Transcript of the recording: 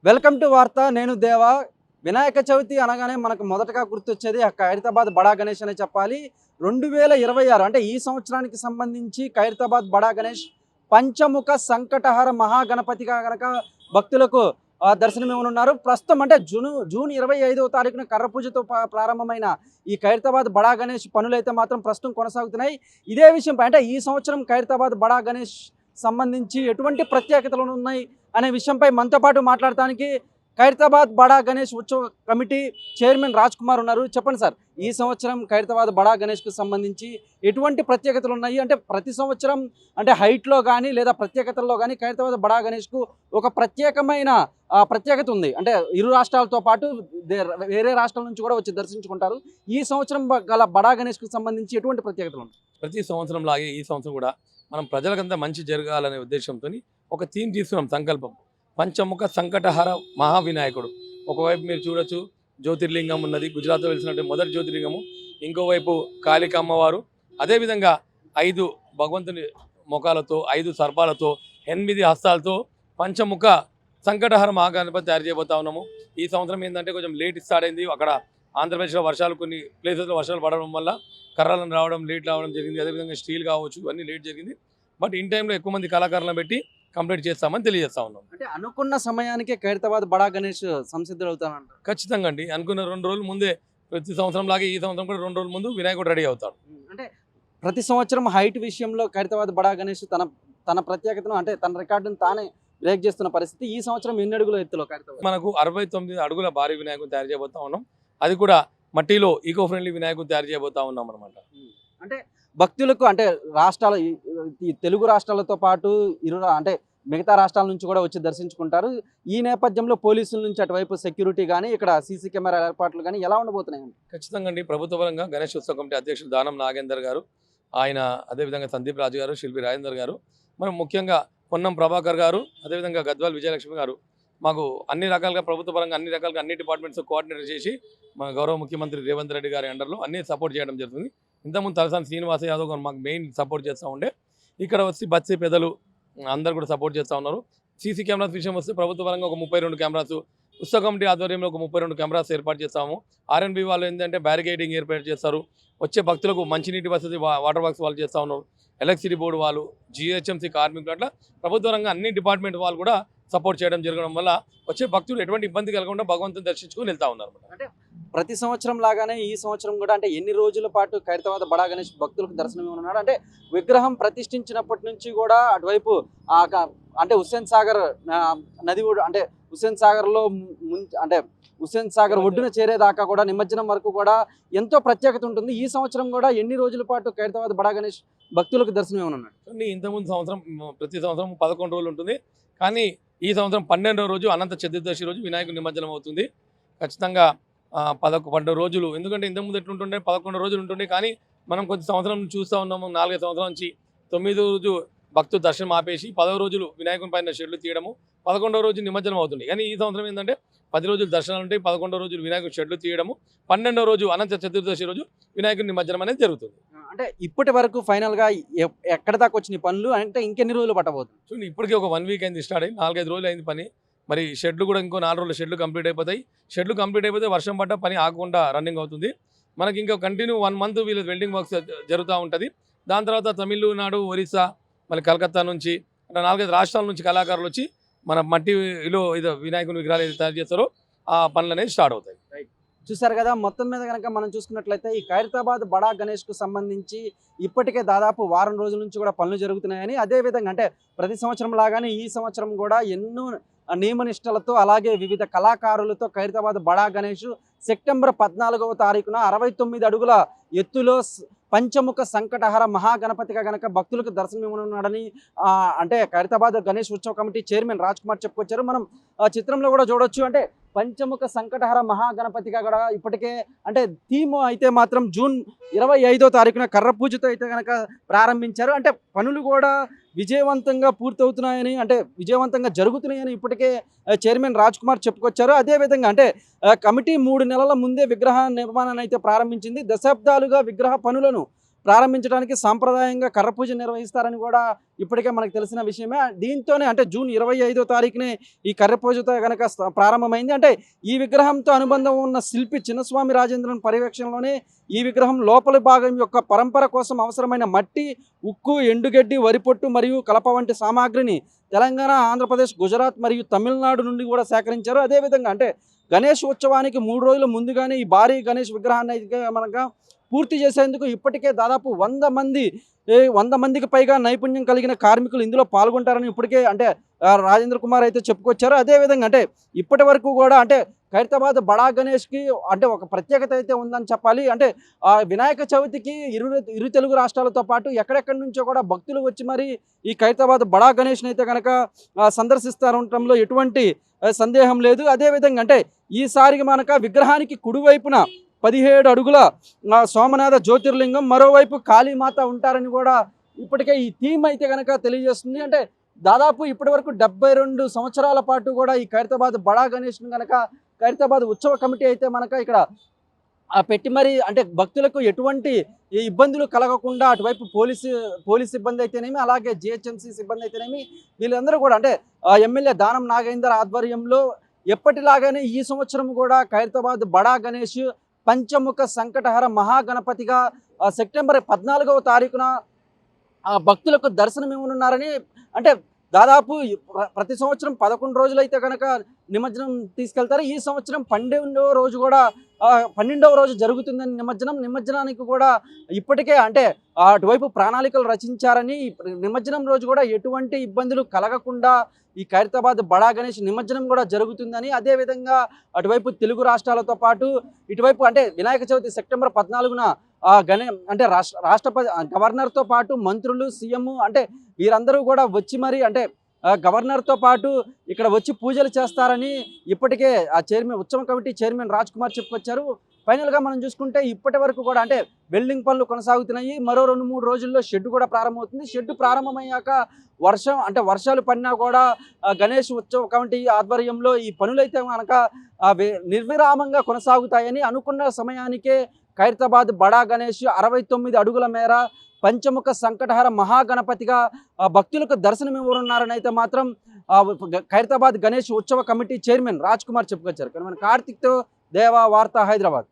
Welcome to వార్త. నేను దేవా. వినాయక చవితి అనగానే మనకు మొదటగా గుర్తొచ్చేది ఖైరతాబాద్ బడా గణేష్ అనే చెప్పాలి. 2026 అంటే ఈ సంవత్సరానికి సంబంధించి ఖైరతాబాద్ బడా గణేష్ పంచముఖ సంకటహర మహాగణపతిగా గనక భక్తులకు దర్శనమివ్వనున్నారు. ప్రస్తుతం అంటే జూన్ 25వ తారీఖున కర్ర పూజతో ప్రారంభమైన ఈ ఖైరతాబాద్ బడా గణేష్ పనులైతే మాత్రం ప్రస్తుతం కొనసాగుతున్నాయి. ఇదే విషయంపై అంటే ఈ సంవత్సరం ఖైరతాబాద్ బడా గణేష్ సంబంధించి ఎటువంటి ప్రత్యేకతలు ఉన్నాయి అనే విషయంపై మనతో పాటు మాట్లాడటానికి ఖైరతాబాద్ బడా గణేష్ ఉత్సవ కమిటీ చైర్మన్ రాజ్ కుమార్ ఉన్నారు. చెప్పండి సార్, ఈ సంవత్సరం ఖైరతాబాద్ బడా గణేష్కు సంబంధించి ఎటువంటి ప్రత్యేకతలు ఉన్నాయి? అంటే ప్రతి సంవత్సరం అంటే హైట్లో కానీ లేదా ప్రత్యేకతల్లో కానీ ఖైరతాబాద్ బడా గణేష్కు ఒక ప్రత్యేకమైన ప్రత్యేకత ఉంది. అంటే ఇరు రాష్ట్రాలతో పాటు వేరే రాష్ట్రాల నుంచి కూడా వచ్చి దర్శించుకుంటారు. ఈ సంవత్సరం గల బడా గణేష్కు సంబంధించి ఎటువంటి ప్రత్యేకతలు ఉన్నాయి? ప్రతి సంవత్సరం లాగే ఈ సంవత్సరం కూడా మనం ప్రజలకంతా మంచి జరగాలనే ఉద్దేశంతో ఒక థీమ్ తీసుకున్నాం. సంకల్పం పంచముఖ సంకటహర మహావినాయకుడు. ఒకవైపు మీరు చూడొచ్చు, జ్యోతిర్లింగం ఉన్నది, గుజరాత్లో వెలిసినట్టు మొదటి జ్యోతిర్లింగము. ఇంకోవైపు కాళిక అమ్మవారు, అదేవిధంగా 5 భగవంతుని ముఖాలతో 5 సర్పాలతో 8 హస్తాలతో పంచముఖ సంకటహర మహాగణపతి తయారు చేయబోతా ఉన్నాము. ఈ సంవత్సరం ఏంటంటే కొంచెం లేట్ స్టార్ట్ అయింది. అక్కడ ఆంధ్రప్రదేశ్లో వర్షాలు, కొన్ని ప్లేసెస్లో వర్షాలు పడడం వల్ల కర్రలను రావడం లేట్ రావడం జరిగింది. అదేవిధంగా స్టీల్ కావచ్చు, ఇవన్నీ లేట్ జరిగింది. బట్ ఇన్ టైంలో ఎక్కువ మంది కళాకారులను పెట్టి కంప్లీట్ చేస్తామని తెలియజేస్తా ఉన్నాం. అంటే అనుకున్న సమయానికే ఖైరతాబాద్ బడా గణేష్ సంసిద్ధులవుతానంట. ఖచ్చితంగా అండి. అనుకున్న 2 రోజుల ముందే, ప్రతి సంవత్సరం లాగే ఈ సంవత్సరం కూడా 2 రోజుల ముందు వినాయకుడు రెడీ అవుతాడు. అంటే ప్రతి సంవత్సరం హైట్ విషయంలో ఖైరతాబాద్ బడా గణేష్ తన ప్రత్యేకతను అంటే తన రికార్డును తానే బ్రేక్ చేస్తున్న పరిస్థితి. ఈ సంవత్సరం ఎన్ని అడుగుల ఎత్తులో ఖైరతాబాద్? మనకు 69 అడుగుల భారీ వినాయకుడు తయారు చేయబోతా ఉన్నాం. అది కూడా మట్టిలో ఈకో ఫ్రెండ్లీ వినాయకుడు తయారు చేయబోతా ఉన్నాం అనమాట. అంటే భక్తులకు అంటే రాష్ట్రాల ఈ తెలుగు రాష్ట్రాలతో పాటు అంటే మిగతా రాష్ట్రాల నుంచి కూడా వచ్చి దర్శించుకుంటారు. ఈ నేపథ్యంలో పోలీసుల నుంచి అటువైపు సెక్యూరిటీ కానీ ఇక్కడ సీసీ కెమెరా ఏర్పాట్లు కానీ ఎలా ఉండబోతున్నాయి? ఖచ్చితంగా అండి. ప్రభుత్వ పరంగా గణేష్ ఉత్సవ కమిటీ అధ్యక్షుడు దానం నాగేందర్ గారు, ఆయన అదేవిధంగా సందీప్ రాజు గారు, శిల్పి రాజేందర్ గారు, మనం ముఖ్యంగా పొన్నం ప్రభాకర్ గారు, అదేవిధంగా గద్వాల్ విజయలక్ష్మి గారు మాకు అన్ని రకాలుగా ప్రభుత్వ పరంగా అన్ని డిపార్ట్మెంట్స్ కోఆర్డినేట్ చేసి మా గౌరవ ముఖ్యమంత్రి రేవంత్ రెడ్డి గారి అండర్లో అన్ని సపోర్ట్ చేయడం జరుగుతుంది. ఇంతకుముందు తలసాని శ్రీనివాస యాదవ్ గారు మాకు మెయిన్ సపోర్ట్ చేస్తూ ఉండే, ఇక్కడ వచ్చి బస్సీ పెద్దలు అందరు కూడా సపోర్ట్ చేస్తూ ఉన్నారు. సీసీ కెమెరాస్ విషయం వస్తే ప్రభుత్వ పరంగా ఒక 32 కెమెరాస్, ఉత్సవ కమిటీ ఆధ్వర్యంలో ఒక 32 కెమెరాస్ ఏర్పాటు చేస్తాము. ఆర్ఎన్బి వాళ్ళు ఏంటంటే బ్యారికేడింగ్ ఏర్పాటు చేస్తారు. వచ్చే భక్తులకు మంచినీటి వసతి వాటర్ బాక్స్ వాళ్ళు చేస్తూ ఉన్నారు. ఎలక్ట్రిసిటీ బోర్డు వాళ్ళు, జిహెచ్ఎంసీ కార్మికులు, అట్లా ప్రభుత్వ రంగం అన్ని డిపార్ట్మెంట్ వాళ్ళు కూడా సపోర్ట్ చేయడం జరగడం వల్ల వచ్చే భక్తులు ఎటువంటి ఇబ్బంది కలగకుండా భగవంతుని దర్శించుకుని వెళ్తా ఉన్నారు. అంటే ప్రతి సంవత్సరం లాగానే ఈ సంవత్సరం కూడా అంటే ఎన్ని రోజుల పాటు ఖైరతాబాద్ బడా గణేష్ భక్తులకు దర్శనం ఇవ్వనున్నాడు? అంటే విగ్రహం ప్రతిష్ఠించినప్పటి నుంచి కూడా అటువైపు అంటే హుస్సేన్ సాగర్ నది అంటే హుస్సేన్ సాగర్లో అంటే హుస్సేన్ సాగర్ ఒడ్డున చేరేదాకా కూడా నిమజ్జనం వరకు కూడా ఎంతో ప్రత్యేకత ఉంటుంది. ఈ సంవత్సరం కూడా ఎన్ని రోజుల పాటు ఖైరతాబాద్ బడా గణేష్ భక్తులకు దర్శనం ఇవ్వనున్నాడు? ఇంతకుముందు సంవత్సరం ప్రతి సంవత్సరం 11 రోజులు ఉంటుంది, కానీ ఈ సంవత్సరం 12వ రోజు అనంత చతుర్దశి రోజు వినాయకుడు నిమజ్జనం అవుతుంది. ఖచ్చితంగా 12 రోజులు, ఎందుకంటే ఇంతకుముందు ఎట్లుంటుండే 11 రోజులు ఉంటుండే, కానీ మనం కొద్ది సంవత్సరం చూస్తూ ఉన్నాము. 4-5 సంవత్సరాల నుంచి 9వ రోజు భక్తులు దర్శనం ఆపేసి 10వ రోజులు వినాయకుని పైన షెడ్లు తీయడము, 11వ రోజు నిమజ్జనం అవుతుంది. కానీ ఈ సంవత్సరం ఏంటంటే 10 రోజులు దర్శనాలు ఉంటాయి, 11వ రోజు వినాయకుని షెడ్లు తీయడము, 12వ రోజు అనంత చతుర్దశి రోజు వినాయకుని నిమజ్జనం అనేది జరుగుతుంది. అంటే ఇప్పటి వరకు ఫైనల్గా ఎక్కడ దాకా వచ్చిన పనులు అంటే ఇంకెన్ని రోజులు పట్టబోతుంది? చూడండి, ఇప్పటికీ ఒక 1 వీక్ అయింది స్టార్ట్ అయ్యి, 4-5 రోజులు అయింది పని. మరి షెడ్లు కూడా ఇంకో 4 రోజులు షెడ్లు కంప్లీట్ అయిపోతాయి. షెడ్లు కంప్లీట్ అయిపోతే వర్షం పడ్డ పని ఆగకుండా రన్నింగ్ అవుతుంది. మనకి ఇంకా కంటిన్యూ 1 మంత్ వీళ్ళు వెల్డింగ్ వర్క్స్ జరుగుతూ ఉంటుంది. దాని తర్వాత తమిళనాడు, ఒరిస్సా, మళ్ళీ కలకత్తా నుంచి అట్లా 4-5 రాష్ట్రాల నుంచి కళాకారులు వచ్చి మన మట్టిలో ఏదో వినాయకుని విగ్రహాలు ఏదో తయారు చేస్తారో ఆ పనులు అనేది స్టార్ట్ అవుతాయి. చూసారు కదా, మొత్తం మీద కనుక మనం చూసుకున్నట్లయితే ఈ ఖైరతాబాద్ బడా గణేష్కు సంబంధించి ఇప్పటికే దాదాపు వారం రోజుల నుంచి కూడా పనులు జరుగుతున్నాయని, అదేవిధంగా అంటే ప్రతి సంవత్సరం లాగానే ఈ సంవత్సరం కూడా ఎన్నో నియమనిష్టలతో అలాగే వివిధ కళాకారులతో ఖైరతాబాద్ బడా గణేష్ సెప్టెంబర్ 14వ తారీఖున 69 అడుగుల ఎత్తులో పంచముఖ సంకటహర మహాగణపతిగా గనక భక్తులకు దర్శనం ఇవ్వనున్నాడని అంటే ఖైరతాబాద్ గణేష్ ఉత్సవ కమిటీ చైర్మన్ రాజ్ కుమార్ చెప్పుకొచ్చారు. మనం చిత్రంలో కూడా చూడొచ్చు. అంటే పంచముఖ సంకటహర మహాగణపతిగా కూడా ఇప్పటికే అంటే థీమ్ అయితే మాత్రం జూన్ 25వ తారీఖున కర్ర పూజతో అయితే కనుక ప్రారంభించారు. అంటే పనులు కూడా విజయవంతంగా పూర్తవుతున్నాయని అంటే విజయవంతంగా జరుగుతున్నాయని ఇప్పటికే చైర్మన్ రాజ్ కుమార్ చెప్పుకొచ్చారు. అదేవిధంగా అంటే కమిటీ 3 నెలల ముందే విగ్రహ నిర్మాణాన్ని అయితే ప్రారంభించింది. దశాబ్దాలుగా విగ్రహ పనులను ప్రారంభించడానికి సాంప్రదాయంగా కర్ర పూజ నిర్వహిస్తారని కూడా ఇప్పటికే మనకు తెలిసిన విషయమే. దీంతోనే అంటే జూన్ 25వ తారీఖునే ఈ కర్ర పూజతో కనుక ప్రారంభమైంది. అంటే ఈ విగ్రహంతో అనుబంధం ఉన్న శిల్పి చిన్నస్వామి రాజేంద్రన్ పర్యవేక్షణలోనే ఈ విగ్రహం లోపలి భాగం యొక్క పరంపర కోసం అవసరమైన మట్టి, ఉక్కు, ఎండుగడ్డి, వరిపొట్టు మరియు కలప వంటి సామాగ్రిని తెలంగాణ, ఆంధ్రప్రదేశ్, గుజరాత్ మరియు తమిళనాడు నుండి కూడా సేకరించారు. అదేవిధంగా అంటే గణేష్ ఉత్సవానికి 3 రోజుల ముందుగానే ఈ భారీ గణేష్ విగ్రహాన్ని అయితే మనకు పూర్తి చేసేందుకు ఇప్పటికే దాదాపు 100 మందికి పైగా నైపుణ్యం కలిగిన కార్మికులు ఇందులో పాల్గొంటారని ఇప్పటికే అంటే రాజేంద్ర కుమార్ అయితే చెప్పుకొచ్చారు. అదేవిధంగా అంటే ఇప్పటి వరకు కూడా అంటే ఖైరతాబాద్ బడా గణేష్కి అంటే ఒక ప్రత్యేకత అయితే ఉందని చెప్పాలి. అంటే వినాయక చవితికి ఇరు తెలుగు రాష్ట్రాలతో పాటు ఎక్కడెక్కడి నుంచో కూడా భక్తులు వచ్చి మరి ఈ ఖైరతాబాద్ బడా గణేష్ని అయితే కనుక సందర్శిస్తారనటంలో ఎటువంటి సందేహం లేదు. అదేవిధంగా అంటే ఈసారికి మనక విగ్రహానికి కుడివైపున 17 అడుగుల సోమనాథ జ్యోతిర్లింగం, మరోవైపు కాళీమాత ఉంటారని కూడా ఇప్పటికే ఈ థీమ్ అయితే కనుక తెలియజేస్తుంది. అంటే దాదాపు ఇప్పటి వరకు 72 సంవత్సరాల పాటు కూడా ఈ ఖైరతాబాద్ బడా గణేష్ని కనుక ఖైరతాబాద్ ఉత్సవ కమిటీ అయితే మనక ఇక్కడ పెట్టి మరి అంటే భక్తులకు ఎటువంటి ఇబ్బందులు కలగకుండా అటువైపు పోలీస్ సిబ్బంది అయితేనేమి, అలాగే జిహెచ్ఎంసీ సిబ్బంది అయితేనేమి, వీళ్ళందరూ కూడా అంటే ఎమ్మెల్యే దానం నాగేందర్ ఆధ్వర్యంలో ఎప్పటిలాగానే ఈ సంవత్సరం కూడా ఖైరతాబాద్ బడా గణేష్ పంచముఖ సంకటహర మహాగణపతిగా సెప్టెంబర్ 14వ తారీఖున భక్తులకు దర్శనం ఇవ్వనున్నారని అంటే దాదాపు ప్రతి సంవత్సరం 11 రోజులైతే కనుక నిమజ్జనం తీసుకెళ్తారు. ఈ సంవత్సరం 12వ రోజు కూడా 12వ రోజు జరుగుతుందని నిమజ్జనానికి కూడా ఇప్పటికే అంటే అటువైపు ప్రణాళికలు రచించారని నిమజ్జనం రోజు కూడా ఎటువంటి ఇబ్బందులు కలగకుండా ఈ ఖైరతాబాద్ బడా గణేష్ నిమజ్జనం కూడా జరుగుతుందని, అదేవిధంగా అటువైపు తెలుగు రాష్ట్రాలతో పాటు ఇటువైపు అంటే వినాయక చవితి సెప్టెంబర్ 14న అంటే రాష్ట్రపతి గవర్నర్తో పాటు మంత్రులు, సీఎం అంటే వీరందరూ కూడా వచ్చి మరి అంటే గవర్నర్తో పాటు ఇక్కడ వచ్చి పూజలు చేస్తారని ఇప్పటికే ఉత్సవ కమిటీ చైర్మన్ రాజ్ కుమార్ చెప్పుకొచ్చారు. ఫైనల్గా మనం చూసుకుంటే ఇప్పటి వరకు కూడా అంటే వెల్డింగ్ పనులు కొనసాగుతున్నాయి. మరో 2-3 రోజుల్లో షెడ్ కూడా ప్రారంభమవుతుంది. షెడ్ ప్రారంభమయ్యాక వర్షాలు పడినా కూడా గణేష్ ఉత్సవ కమిటీ ఆధ్వర్యంలో ఈ పనులైతే కనుక నిర్విరామంగా కొనసాగుతాయని అనుకున్న సమయానికే ఖైరతాబాద్ బడా గణేష్ 69 అడుగుల మేర పంచముఖ సంకటహర మహాగణపతిగా భక్తులకు దర్శనం ఇవ్వనున్నారని అయితే మాత్రం ఖైరతాబాద్ గణేష్ ఉత్సవ కమిటీ చైర్మన్ రాజ్ కుమార్ చెప్పుకొచ్చారు. కానీ మన కార్తిక్తో దేవా వార్త, హైదరాబాద్.